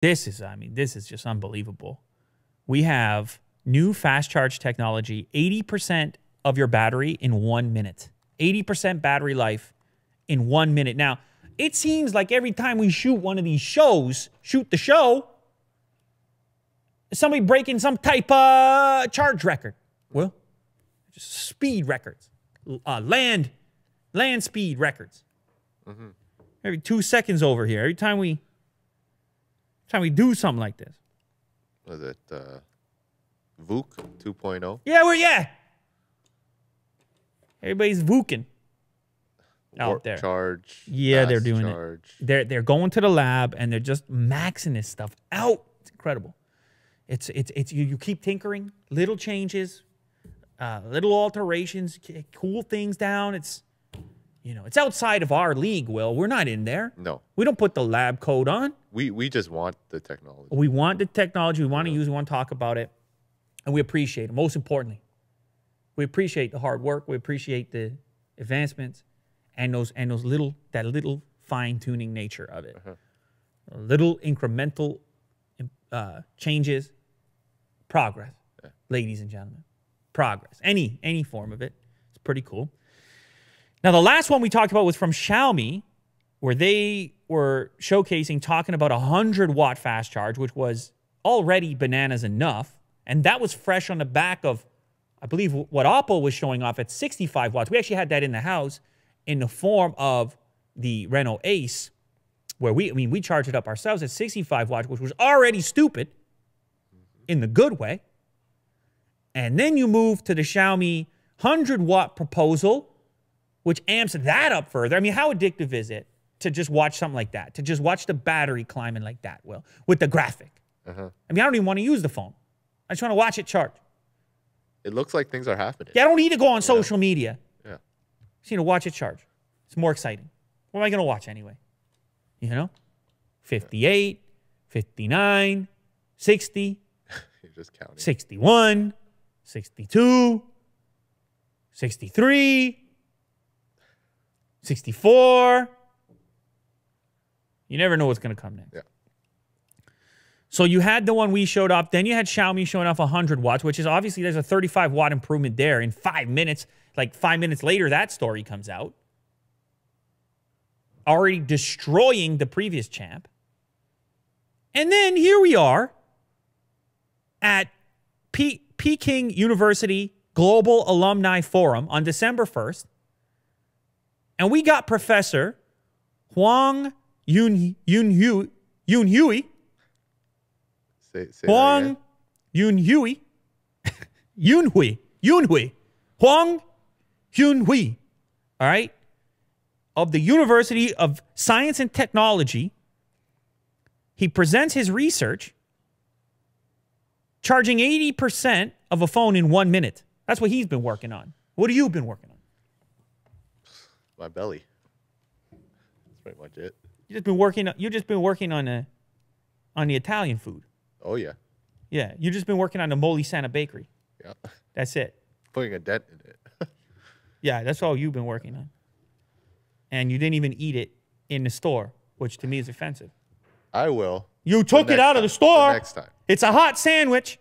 This is, I mean, this is just unbelievable. We have new fast charge technology, 80% of your battery in 1 minute. 80% battery life in 1 minute. Now, it seems like every time we shoot one of these shows, shoot the show, somebody breaking some type of charge record. Well, just speed records, land speed records. Every 2 seconds over here. Every time we do something like this. Was it VOOC 2.0? Yeah. Everybody's VOOCing out there. Charge. Yeah, they're doing charge. it. They're going to the lab and they're just maxing this stuff out. It's incredible. It's you keep tinkering, little changes, little alterations, cool things down. It's, you know, it's outside of our league, Will. We're not in there. No. We don't put the lab coat on. We just want the technology. We want the technology. We want to use it. We want to talk about it. And we appreciate it. Most importantly, we appreciate the hard work. We appreciate the advancements and those little fine-tuning nature of it. Little incremental changes, progress, ladies and gentlemen. Progress. Any form of it. It's pretty cool. Now, the last one we talked about was from Xiaomi, where they were showcasing, talking about 100-watt fast charge, which was already bananas enough. And that was fresh on the back of, I believe, what Oppo was showing off at 65 watts. We actually had that in the house in the form of the Renault Ace, where we charged it up ourselves at 65 watts, which was already stupid in the good way. And then you move to the Xiaomi 100-watt proposal, which amps that up further. I mean, how addictive is it to just watch something like that, to just watch the battery climbing like that, Will, with the graphic? I mean, I don't even want to use the phone. I just want to watch it charge. It looks like things are happening. Yeah, I don't need to go on social media. Yeah. Just need to watch it charge. It's more exciting. What am I going to watch anyway? You know? 58, 59, 60. You're just counting. 61, 62, 63, 64. You never know what's going to come next. Yeah. So you had the one we showed off. Then you had Xiaomi showing off 100 watts, which is obviously there's a 35-watt improvement there in 5 minutes. Like 5 minutes later, that story comes out. Already destroying the previous champ. And then here we are at Peking University Global Alumni Forum on December 1st. And we got Professor Huang Yunhui. Huang Yunhui. Huang Yunhui. All right? Of the University of Science and Technology. He presents his research charging 80% of a phone in 1 minute. That's what he's been working on. What have you been working on? My belly. That's pretty much it. You've just been working on the Italian food. Oh yeah. Yeah, you've just been working on the Moli Santa Bakery. Yeah. That's it. Putting a dent in it. Yeah, that's all you've been working on. And you didn't even eat it in the store, which to me is offensive. I will. You took it out of the store. Next time. It's a hot sandwich.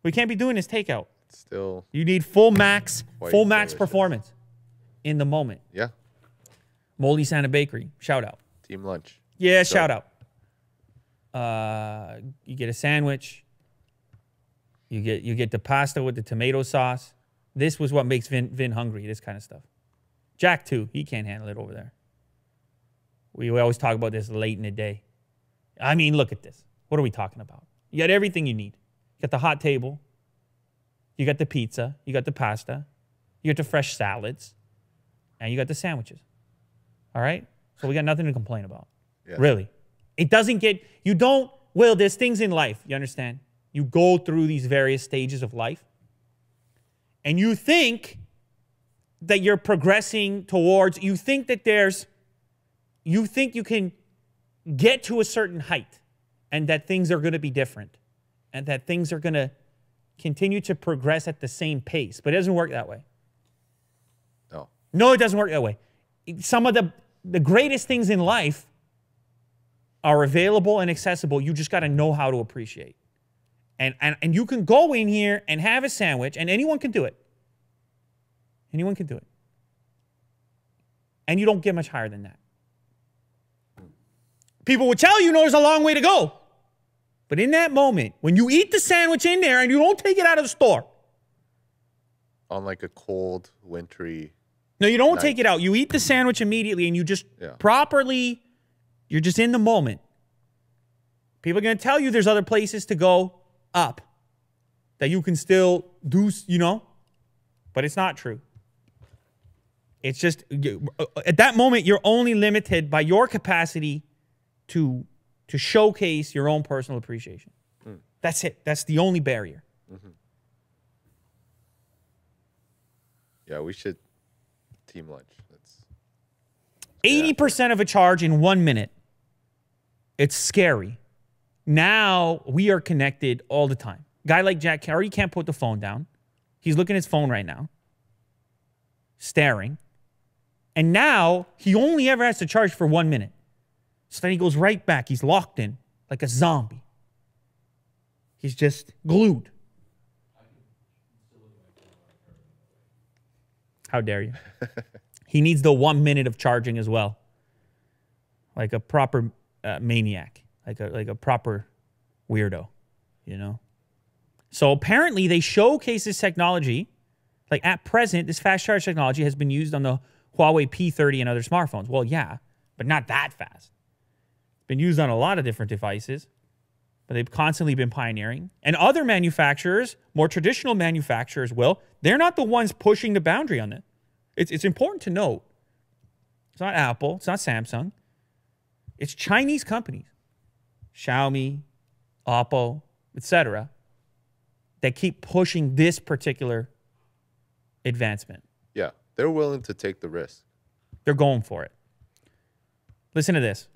We can't be doing this takeout. Still. You need full max performance in the moment. Yeah. Moli Santa Bakery. Shout out. Team lunch. Yeah, shout out. You get a sandwich. You get the pasta with the tomato sauce. This was what makes Vin hungry, this kind of stuff. Jack, too. He can't handle it over there. We always talk about this late in the day. I mean, look at this. What are we talking about? You got everything you need. You got the hot table. You got the pizza. You got the pasta. You got the fresh salads. And you got the sandwiches. All right? So we got nothing to complain about. Yeah. Really. It doesn't get... You don't... Well, there's things in life. You understand? You go through these various stages of life. And you think that you're progressing towards... You think that there's... You think you can get to a certain height and that things are going to be different and that things are going to continue to progress at the same pace. But it doesn't work that way. No. No, it doesn't work that way. Some of the greatest things in life are available and accessible. You just got to know how to appreciate. And you can go in here and have a sandwich, and anyone can do it. Anyone can do it. And you don't get much higher than that. People would tell you, no, there's a long way to go. But in that moment, when you eat the sandwich in there and you don't take it out of the store. On like a cold, wintry. No, you don't night. take it out. You eat the sandwich immediately and you just properly, you're just in the moment. People are going to tell you there's other places to go up that you can still do, you know, but it's not true. It's just, at that moment, you're only limited by your capacity to showcase your own personal appreciation. That's it. That's the only barrier. Yeah, we should team lunch. That's 80% of a charge in 1 minute. It's scary. Now we are connected all the time. Guy like Jack already can't put the phone down. He's looking at his phone right now, staring. And now he only ever has to charge for 1 minute. So then he goes right back. He's locked in like a zombie. He's just glued. How dare you? He needs the 1 minute of charging as well. Like a proper maniac. Like a proper weirdo, you know? So apparently they showcase this technology. Like at present, this fast charge technology has been used on the Huawei P30 and other smartphones. Well, yeah, but not that fast. It's been used on a lot of different devices, but they've constantly been pioneering. And other manufacturers, more traditional manufacturers they're not the ones pushing the boundary on it. It's important to note. It's not Apple. It's not Samsung. It's Chinese companies, Xiaomi, Oppo, etc., that keep pushing this particular advancement. Yeah, they're willing to take the risk. They're going for it. Listen to this.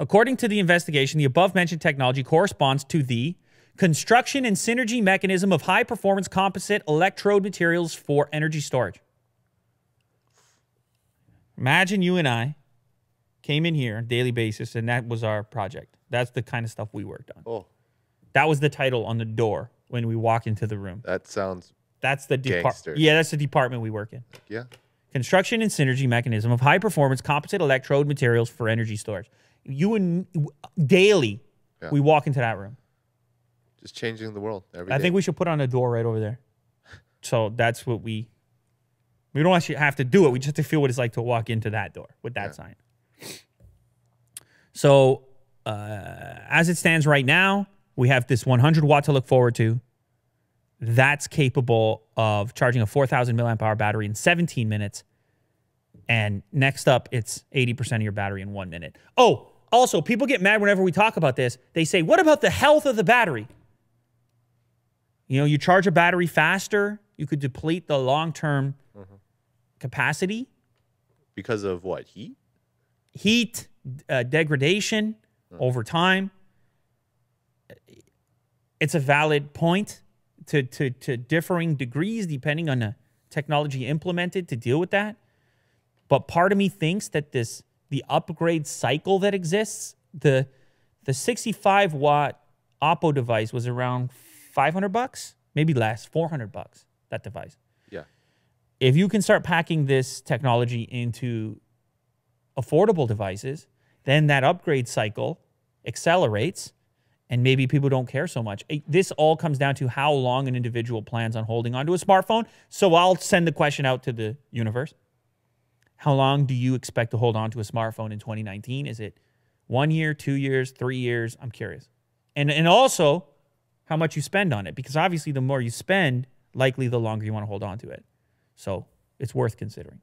According to the investigation, the above-mentioned technology corresponds to the construction and synergy mechanism of high-performance composite electrode materials for energy storage. Imagine you and I came in here on a daily basis, and that was our project. That's the kind of stuff we worked on. Oh, that was the title on the door when we walk into the room. that sounds That's the gangster. Yeah, that's the department we work in. Yeah. Construction and synergy mechanism of high-performance composite electrode materials for energy storage. Daily, we walk into that room. Just changing the world every day. I think we should put on a door right over there. So that's what we don't actually have to do it. We just have to feel what it's like to walk into that door with that sign. So as it stands right now, we have this 100 watt to look forward to. That's capable of charging a 4,000 milliamp hour battery in 17 minutes. And next up, it's 80% of your battery in 1 minute. Oh, also, people get mad whenever we talk about this. They say, what about the health of the battery? You know, you charge a battery faster, you could deplete the long-term capacity. Because of what? Heat? Heat, degradation over time. It's a valid point to differing degrees depending on the technology implemented to deal with that. But part of me thinks that the upgrade cycle that exists, the 65 watt Oppo device was around $500, maybe less, $400, that device. Yeah. If you can start packing this technology into affordable devices, then that upgrade cycle accelerates and maybe people don't care so much. This all comes down to how long an individual plans on holding onto a smartphone. So I'll send the question out to the universe. How long do you expect to hold on to a smartphone in 2019? Is it 1 year, 2 years, 3 years? I'm curious. And also how much you spend on it, because obviously the more you spend, likely the longer you want to hold on to it. So it's worth considering.